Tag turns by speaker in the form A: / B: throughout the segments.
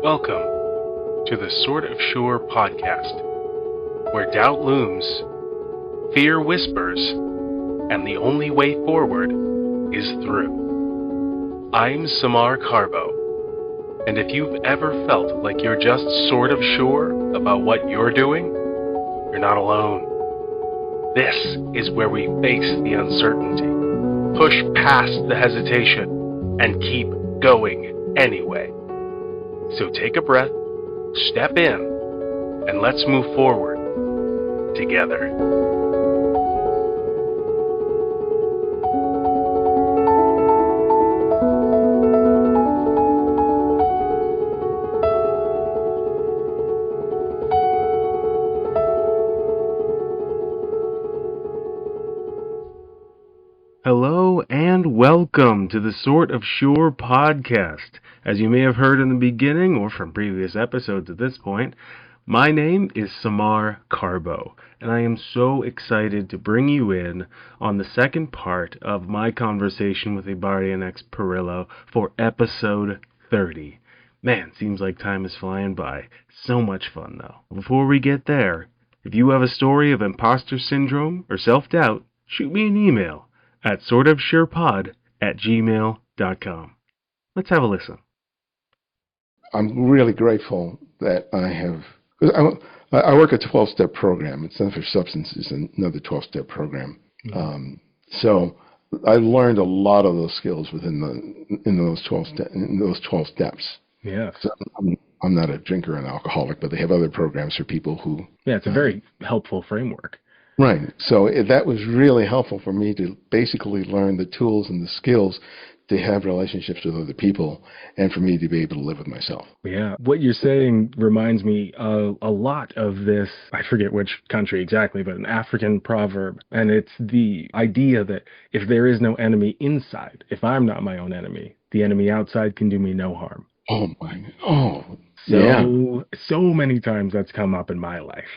A: Welcome to the Sort of Sure podcast, where doubt looms, fear whispers, and the only way forward is through. I'm Samar Carbo, and if you've ever felt like you're just sort of sure about what you're doing, you're not alone. This is where we face the uncertainty, push past the hesitation, and keep going anyway. So take a breath, step in, and let's move forward together. Hello and welcome to the Sort of Sure podcast. As you may have heard in the beginning or from previous episodes at this point, my name is Samar Carbo, and I am so excited to bring you in on the second part of my conversation with Ibarionex Perello for episode 30. Man, seems like time is flying by. So much fun though. Before we get there, if you have a story of imposter syndrome or self-doubt, shoot me an email at sortofsurepod@gmail.com. Let's have a listen.
B: I'm really grateful that I have, because I work a 12-step program. It's not for substances, another 12-step program.
A: Mm-hmm.
B: So I learned a lot of those skills in those 12 steps.
A: Yeah.
B: So I'm not a drinker and alcoholic, but they have other programs for people who.
A: Yeah, it's a very helpful framework.
B: Right. So that was really helpful for me to basically learn the tools and the skills to have relationships with other people and for me to be able to live with myself.
A: Yeah. What you're saying reminds me a lot of this, I forget which country exactly, but an African proverb. And it's the idea that if there is no enemy inside, if I'm not my own enemy, the enemy outside can do me no harm.
B: Oh, my. Oh, yeah.
A: So many times that's come up in my life.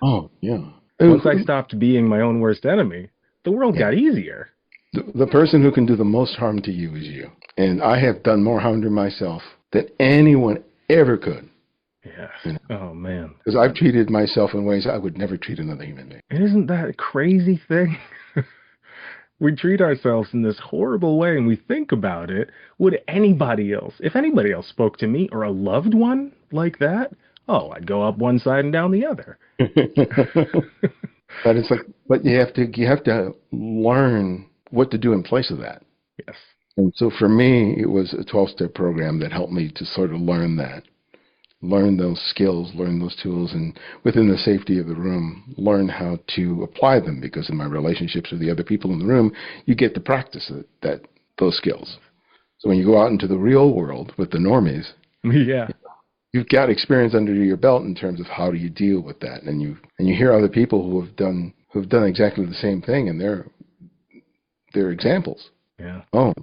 B: Oh, yeah.
A: Once I stopped being my own worst enemy, the world got easier.
B: The person who can do the most harm to you is you. And I have done more harm to myself than anyone ever could.
A: Yes.
B: You know?
A: Oh, man.
B: Because I've treated myself in ways I would never treat another human being.
A: And isn't that a crazy thing? We treat ourselves in this horrible way, and we think about it. Would anybody else, if anybody else spoke to me or a loved one like that, oh, I'd go up one side and down the other.
B: But it's like, but you have to learn what to do in place of that.
A: Yes.
B: And so for me, it was a 12-step program that helped me to sort of learn those skills, learn those tools, and within the safety of the room, learn how to apply them. Because in my relationships with the other people in the room, you get to practice those skills. So when you go out into the real world with the normies,
A: yeah,
B: you've got experience under your belt in terms of how do you deal with that, and you hear other people who've done exactly the same thing, and they're examples.
A: Yeah.
B: Oh,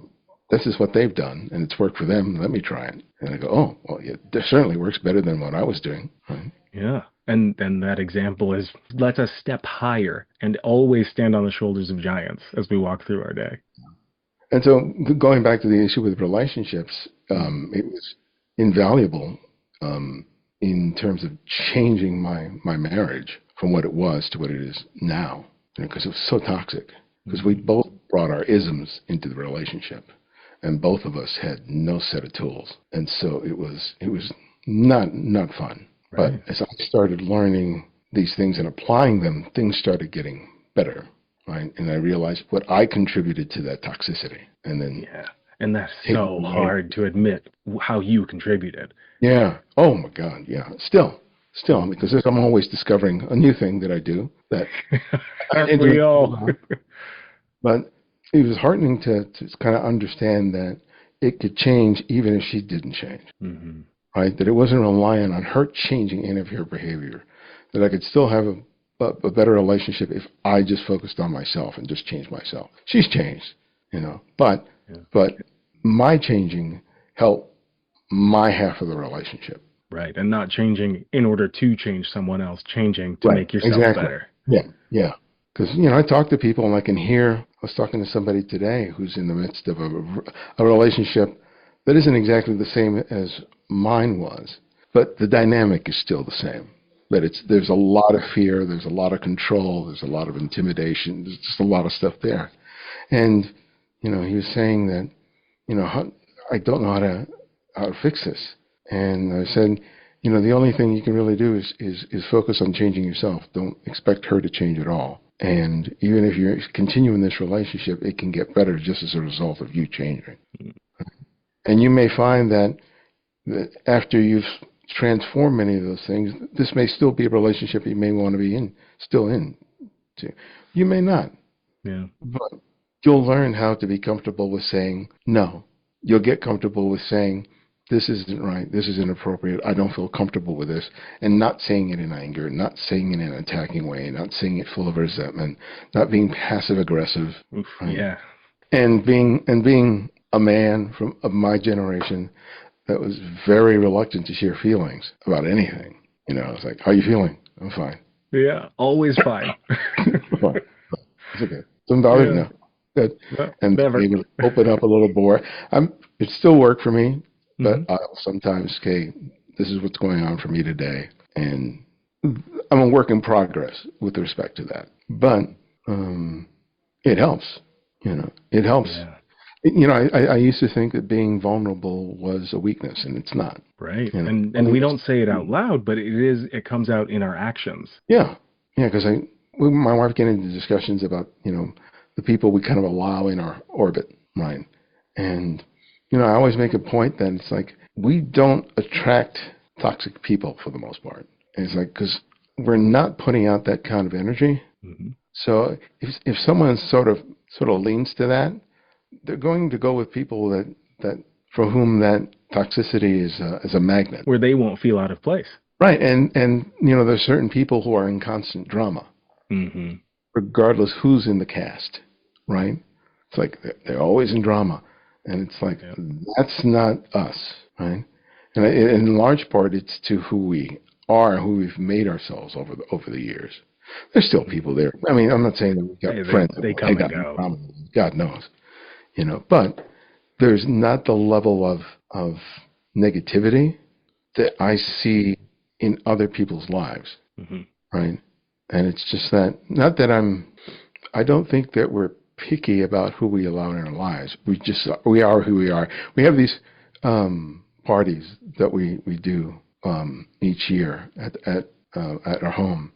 B: this is what they've done, and it's worked for them. Let me try it. And I go, oh, well, yeah, it certainly works better than what I was doing. Right?
A: Yeah. And that example lets us step higher and always stand on the shoulders of giants as we walk through our day.
B: And so going back to the issue with relationships, it was invaluable in terms of changing my marriage from what it was to what it is now, because it was so toxic. Because we both brought our isms into the relationship, and both of us had no set of tools, and so it was not fun. Right. But as I started learning these things and applying them, things started getting better, right? And I realized what I contributed to that toxicity, and then
A: and that's so hard to admit how you contributed.
B: Yeah. Oh my God. Yeah. Still, because I'm always discovering a new thing that I do that.
A: We all.
B: But it was heartening to kind of understand that it could change even if she didn't change.
A: Mm-hmm.
B: Right? That it wasn't relying on her changing any of her behavior. That I could still have a better relationship if I just focused on myself and just changed myself. She's changed, but my changing helped my half of the relationship.
A: Right, and not changing in order to change someone else, changing to make yourself better.
B: Yeah. Because, I talk to people and I can hear, I was talking to somebody today who's in the midst of a relationship that isn't exactly the same as mine was. but the dynamic is still the same. But there's a lot of fear, there's a lot of control, there's a lot of intimidation, there's just a lot of stuff there. And he was saying that I don't know how to fix this. And I said, the only thing you can really do is focus on changing yourself. Don't expect her to change at all. And even if you continue in this relationship, it can get better just as a result of you changing. And you may find that after you've transformed many of those things, this may still be a relationship you may want to be still in. You may not.
A: Yeah.
B: But you'll learn how to be comfortable with saying no. You'll get comfortable with saying, this isn't right, this is inappropriate, I don't feel comfortable with this, and not saying it in anger, not saying it in an attacking way, not saying it full of resentment, not being passive aggressive. Right?
A: Yeah.
B: And being a man of my generation that was very reluctant to share feelings about anything. It's like, how are you feeling? I'm fine.
A: Yeah, always fine.
B: Fine. It's okay. Doesn't bother you? No. Good.
A: No,
B: and
A: never.
B: maybe open up a little more. It still worked for me, but
A: Mm-hmm.
B: I'll sometimes say, this is what's going on for me today. And I'm a work in progress with respect to that. But it helps. It helps.
A: Yeah.
B: I used to think that being vulnerable was a weakness, and it's not.
A: Right. And we don't say it out loud, but it comes out in our actions.
B: Yeah. Yeah, because my wife get into discussions about, the people we kind of allow in our orbit, right? And, I always make a point that it's like, we don't attract toxic people for the most part. And it's like, because we're not putting out that kind of energy.
A: Mm-hmm.
B: So if someone sort of leans to that, they're going to go with people that for whom that toxicity is a magnet.
A: Where they won't feel out of place.
B: Right. And there's certain people who are in constant drama.
A: Mm-hmm.
B: Regardless who's in the cast, right? It's like they're always in drama. And it's like, that's not us, right? And in large part, it's to who we are, who we've made ourselves over the years. There's still people there. I mean, I'm not saying that we've got friends
A: they
B: that
A: come and
B: got
A: go.
B: drama. God knows, but there's not the level of negativity that I see in other people's lives,
A: Mm-hmm.
B: right? And it's just that, not that I don't think that we're picky about who we allow in our lives. We are who we are. We have these parties that we do each year at our home.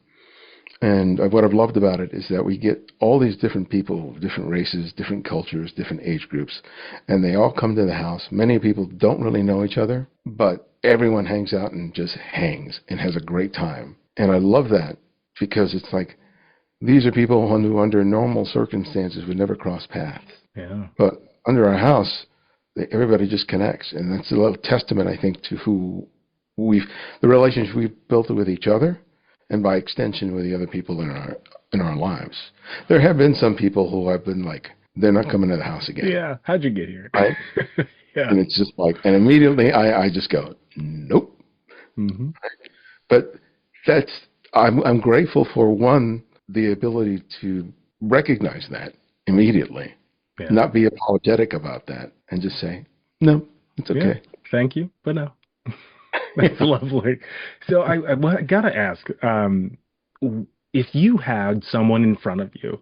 B: And what I've loved about it is that we get all these different people, different races, different cultures, different age groups, and they all come to the house. Many people don't really know each other, but everyone hangs out and just hangs and has a great time. And I love that because it's like, these are people who under normal circumstances would never cross paths.
A: Yeah.
B: But under our house, everybody just connects. And that's a little testament, I think, to the relationship we've built with each other, and by extension with the other people in our lives. There have been some people who I've been like, they're not coming to the house again.
A: Yeah. How'd you get here?
B: Right?
A: Yeah.
B: And it's just like, and immediately I just go, nope.
A: Mm-hmm.
B: But I'm grateful for the ability to recognize that immediately, not be apologetic about that, and just say, no, it's okay.
A: Yeah. Thank you, but no. That's lovely. So I got to ask, if you had someone in front of you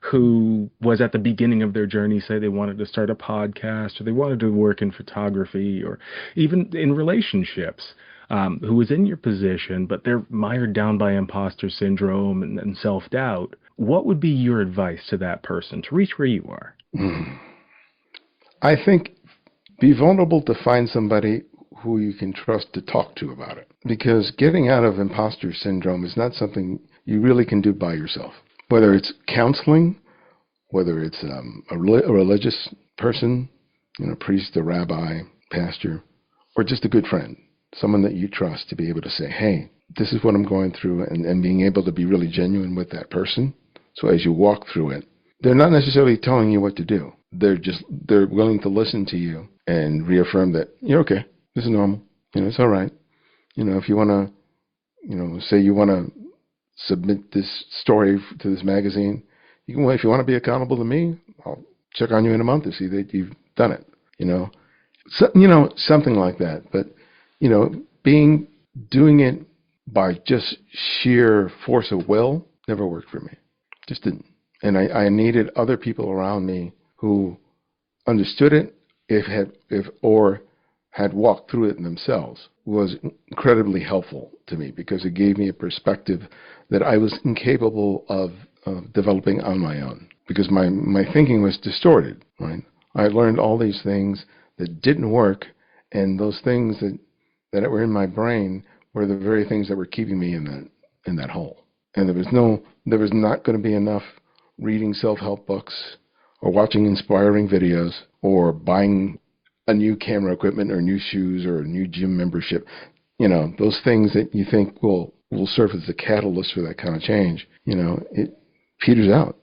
A: who was at the beginning of their journey, say they wanted to start a podcast or they wanted to work in photography or even in relationships, who was in your position, but they're mired down by imposter syndrome and self-doubt, what would be your advice to that person to reach where you are?
B: I think be vulnerable to find somebody who you can trust to talk to about it. Because getting out of imposter syndrome is not something you really can do by yourself. Whether it's counseling, whether it's a religious person, priest, a rabbi, pastor, or just a good friend, someone that you trust to be able to say, hey, this is what I'm going through, and being able to be really genuine with that person. So as you walk through it, they're not necessarily telling you what to do. They're willing to listen to you and reaffirm that you're okay. This is normal. It's all right. If you want to, say you want to submit this story to this magazine, you can. If you want to be accountable to me, I'll check on you in a month to see that you've done it. Something like that. But being doing it by just sheer force of will never worked for me. Just didn't. And I needed other people around me who understood it, or had walked through it themselves, was incredibly helpful to me because it gave me a perspective that I was incapable of developing on my own because my thinking was distorted, right? I learned all these things that didn't work, and those things that were in my brain were the very things that were keeping me in that hole. And there was not going to be enough reading self-help books or watching inspiring videos or buying a new camera equipment or new shoes or a new gym membership. Those things that you think will serve as a catalyst for that kind of change, it peters out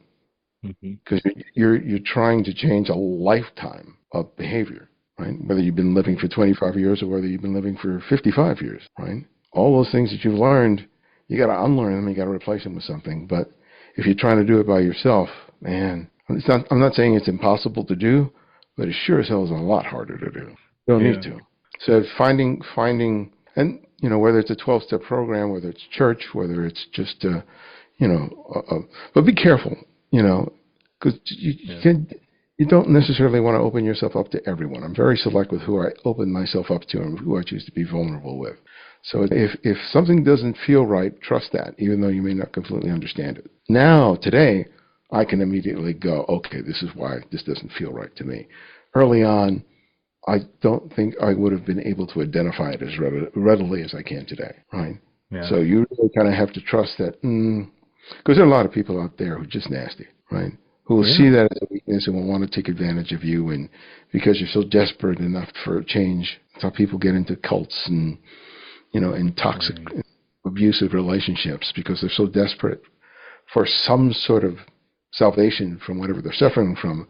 B: because you're trying to change a lifetime of behavior, right? Whether you've been living for 25 years or whether you've been living for 55 years, right? All those things that you've learned, you got to unlearn them, you got to replace them with something. But if you're trying to do it by yourself, man, I'm not saying it's impossible to do, but it sure as hell is a lot harder to do. You don't need to. So finding, and whether it's a 12-step program, whether it's church, whether it's just, but be careful, because you don't necessarily want to open yourself up to everyone. I'm very select with who I open myself up to and who I choose to be vulnerable with. So if something doesn't feel right, trust that, even though you may not completely understand it. Now, today, I can immediately go, okay, this is why this doesn't feel right to me. Early on, I don't think I would have been able to identify it as readily as I can today, right? Yeah. So you really kind of have to trust that, because there are a lot of people out there who are just nasty, right? Who will see that as a weakness and will want to take advantage of you, and because you're so desperate enough for a change. That's how people get into cults and, in toxic, abusive relationships, because they're so desperate for some sort of salvation from whatever they're suffering from.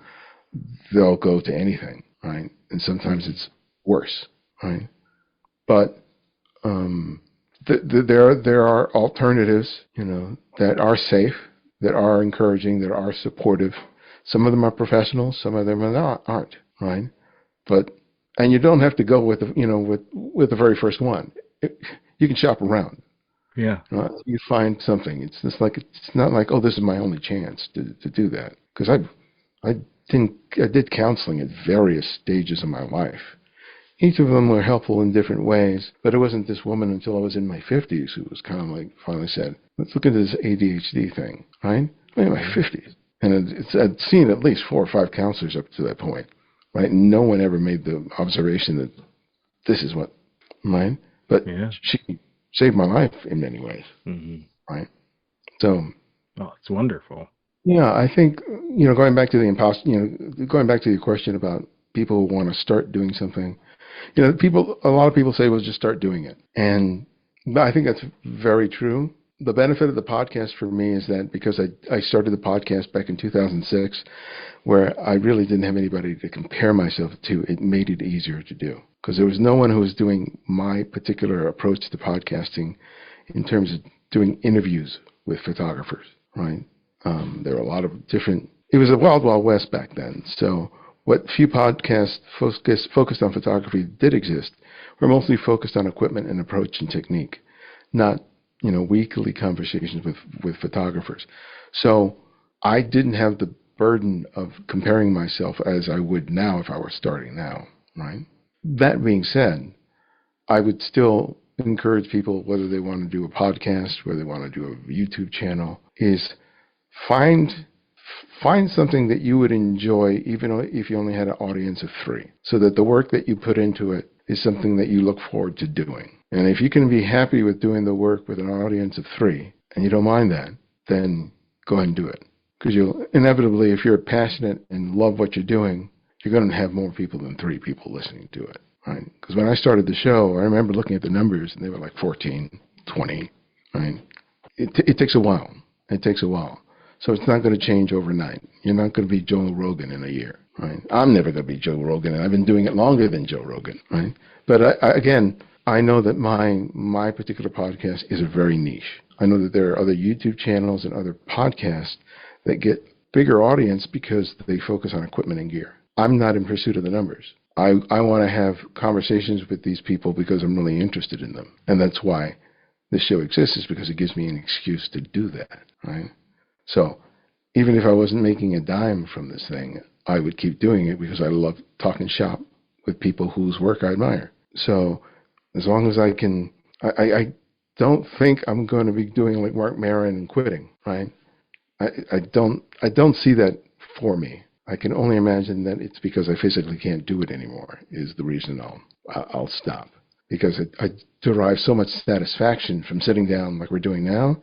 B: They'll go to anything, right? And sometimes it's worse, right? But there are alternatives, that are safe, that are encouraging, that are supportive. Some of them are professional, some of them aren't, right? And you don't have to go with the very first one. You can shop around. Yeah. You find something. It's not like, oh, this is my only chance to do that. Because I did counseling at various stages of my life. Each of them were helpful in different ways, but it wasn't this woman until I was in my 50s who was kind of like finally said, let's look into this ADHD thing, right? I'm in my 50s. And I'd seen at least 4 or 5 counselors up to that point, right? No one ever made the observation that this is what, right? But she saved my life in many ways, right? So,
C: it's wonderful.
B: Yeah, I think going back to your question about people who want to start doing something, a lot of people say, well, just start doing it, and I think that's very true. The benefit of the podcast for me is that because I started the podcast back in 2006, where I really didn't have anybody to compare myself to, it made it easier to do. Because there was no one who was doing my particular approach to podcasting in terms of doing interviews with photographers, right? There were a lot of different... It was a wild, wild west back then. So what few podcasts focused on photography did exist were mostly focused on equipment and approach and technique, not weekly conversations with photographers. So I didn't have the burden of comparing myself as I would now if I were starting now, right? That being said, I would still encourage people, whether they want to do a podcast, whether they want to do a YouTube channel, is find something that you would enjoy, even if you only had an audience of 3, so that the work that you put into it is something that you look forward to doing. And if you can be happy with doing the work with an audience of 3, and you don't mind that, then go ahead and do it. Because you'll inevitably, if you're passionate and love what you're doing, you're going to have more people than 3 people listening to it, right? Because when I started the show, I remember looking at the numbers, and they were like 14, 20, right? It takes a while. It takes a while. So it's not going to change overnight. You're not going to be Joe Rogan in a year, right? I'm never going to be Joe Rogan, and I've been doing it longer than Joe Rogan, right? But again, I know that my particular podcast is very niche. I know that there are other YouTube channels and other podcasts that get bigger audience because they focus on equipment and gear. I'm not in pursuit of the numbers. I want to have conversations with these people because I'm really interested in them. And that's why this show exists, is because it gives me an excuse to do that, right? So even if I wasn't making a dime from this thing, I would keep doing it because I love talking shop with people whose work I admire. So as long as I can, I don't think I'm going to be doing like Mark Maron and quitting, right? I don't see that for me. I can only imagine that it's because I physically can't do it anymore is the reason I'll stop. Because I derive so much satisfaction from sitting down like we're doing now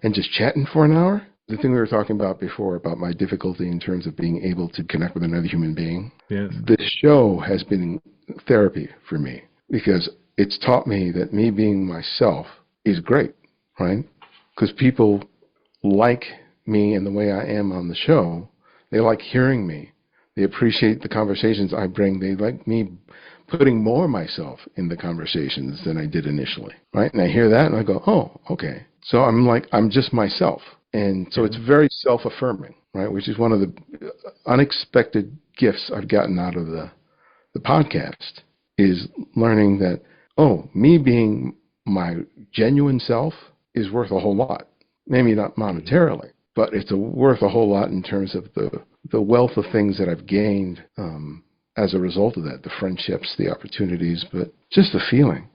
B: and just chatting for an hour. The thing we were talking about before about my difficulty in terms of being able to connect with another human being.
C: Yes.
B: This show has been therapy for me because it's taught me that me being myself is great, right? Because people like me and the way I am on the show. They like hearing me. They appreciate the conversations I bring. They like me putting more of myself in the conversations than I did initially, right? And I hear that and I go, oh, okay. So I'm just myself. And so it's very self-affirming, right? Which is one of the unexpected gifts I've gotten out of the podcast is learning that, oh, me being my genuine self is worth a whole lot. Maybe not monetarily, but it's worth a whole lot in terms of the wealth of things that I've gained as a result of that, the friendships, the opportunities, but just the feeling,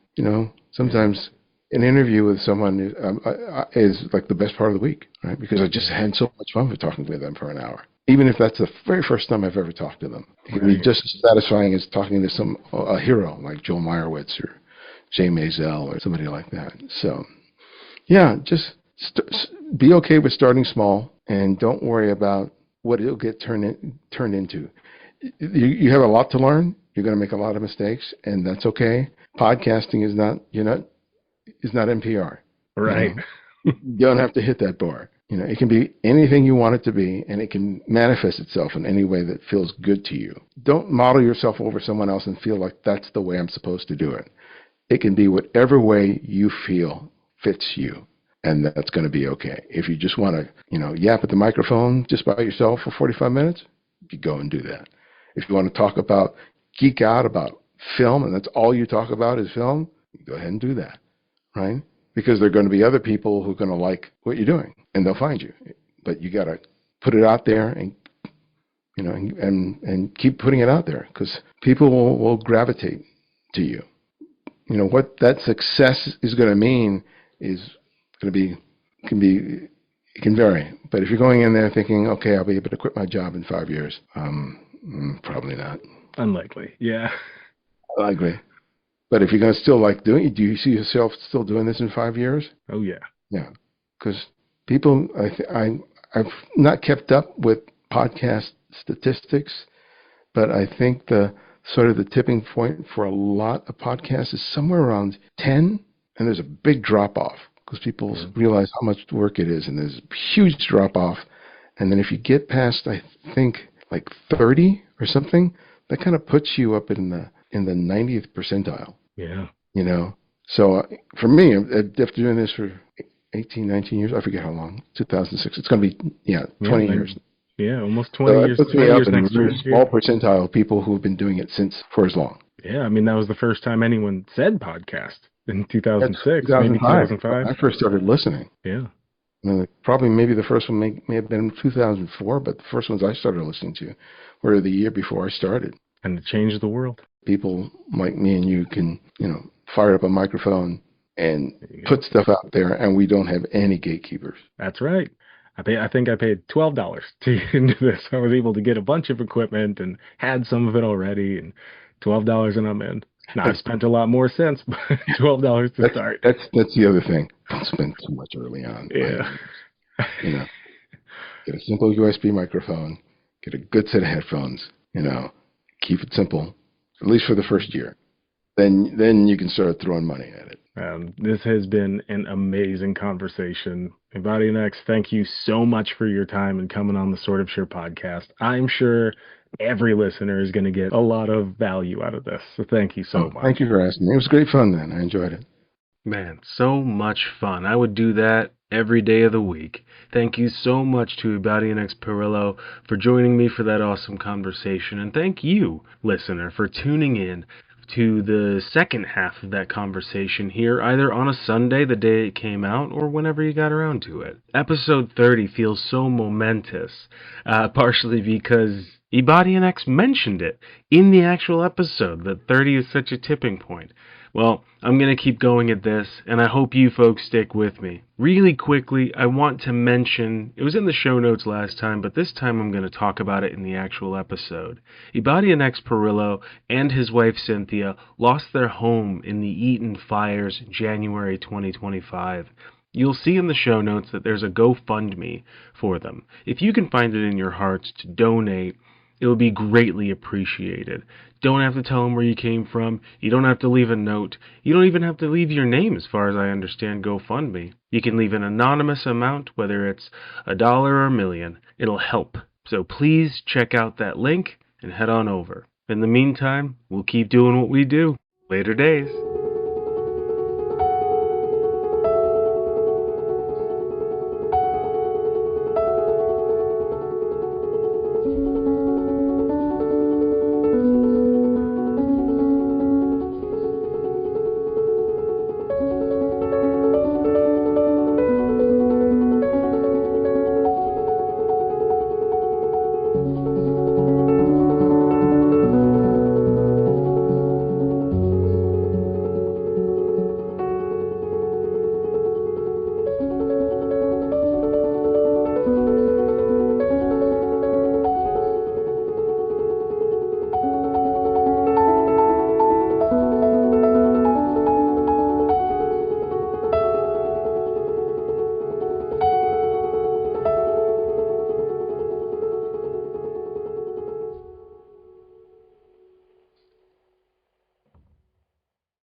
B: sometimes an interview with someone is like the best part of the week, right? Because I just had so much fun with talking with them for an hour. Even if that's the very first time I've ever talked to them. It can be just as satisfying as talking to a hero like Joel Meyerowitz or Jay Maisel or somebody like that. So, yeah, just be okay with starting small and don't worry about what it'll get turned into. You have a lot to learn. You're going to make a lot of mistakes, and that's okay. Podcasting is not NPR.
C: Right.
B: You don't have to hit that bar. It can be anything you want it to be, and it can manifest itself in any way that feels good to you. Don't model yourself over someone else and feel like that's the way I'm supposed to do it. It can be whatever way you feel fits you, and that's going to be okay. If you just want to, yap at the microphone just by yourself for 45 minutes, you go and do that. If you want to geek out about film, and that's all you talk about is film, go ahead and do that, right? Because there are going to be other people who are going to like what you're doing, and they'll find you. But you got to put it out there and keep putting it out there because people will gravitate to you. What that success is going to mean is going to be it can vary. But if you're going in there thinking, okay, I'll be able to quit my job in 5 years, probably not.
C: Unlikely. Yeah.
B: I agree. But if you're going to still like doing it, do you see yourself still doing this in 5 years?
C: Oh, yeah.
B: Yeah. Because people, I've not kept up with podcast statistics, but I think the tipping point for a lot of podcasts is somewhere around 10, and there's a big drop-off because people realize how much work it is, and there's a huge drop-off. And then if you get past, I think, like 30 or something, that kind of puts you up in the 90th percentile.
C: Yeah.
B: So for me, after doing this for 18, 19 years, I forget how long, 2006, it's going to be, 20 years.
C: Yeah, almost 20 years.
B: That puts me up in a
C: year.
B: small percentile of people who have been doing it for as long.
C: Yeah, I mean, that was the first time anyone said podcast in 2006, maybe
B: 2005.
C: 2005.
B: I first started listening.
C: Yeah.
B: Maybe the first one may have been 2004, but the first ones I started listening to were the year before I started.
C: And it changed the world.
B: People like me and you can, fire up a microphone and put stuff out there, and we don't have any gatekeepers.
C: That's right. I think I paid $12 to get into this. I was able to get a bunch of equipment and had some of it already, and $12 and I'm in. Now, I've spent a lot more since, but $12 to start.
B: That's the other thing. Don't spend too much early on.
C: Yeah.
B: Get a simple USB microphone, get a good set of headphones, keep it simple, at least for the first year. Then you can start throwing money at it.
C: This has been an amazing conversation. Ibarionex, thank you so much for your time and coming on the Sort of Sure podcast. I'm sure every listener is going to get a lot of value out of this. So thank you so much.
B: Thank you for asking me. It was great fun, man. I enjoyed it.
A: Man, so much fun. I would do that
C: every day of the week. Thank you so much to Ibarionex Perello for joining me for that awesome conversation, and thank you, listener, for tuning in to the second half of that conversation here, either on a Sunday, the day it came out, or whenever you got around to it. Episode 30 feels so momentous, partially because Ibarionex mentioned it in the actual episode, that 30 is such a tipping point. Well, I'm going to keep going at this, and I hope you folks stick with me. Really quickly, I want to mention, it was in the show notes last time, but this time I'm going to talk about it in the actual episode. Ibarionex Perello and his wife Cynthia lost their home in the Eaton fires in January 2025. You'll see in the show notes that there's a GoFundMe for them. If you can find it in your hearts to donate, it would be greatly appreciated. Don't have to tell them where you came from. You don't have to leave a note. You don't even have to leave your name, as far as I understand GoFundMe. You can leave an anonymous amount, whether it's $1 or $1 million. It'll help. So please check out that link and head on over. In the meantime, we'll keep doing what we do. Later days.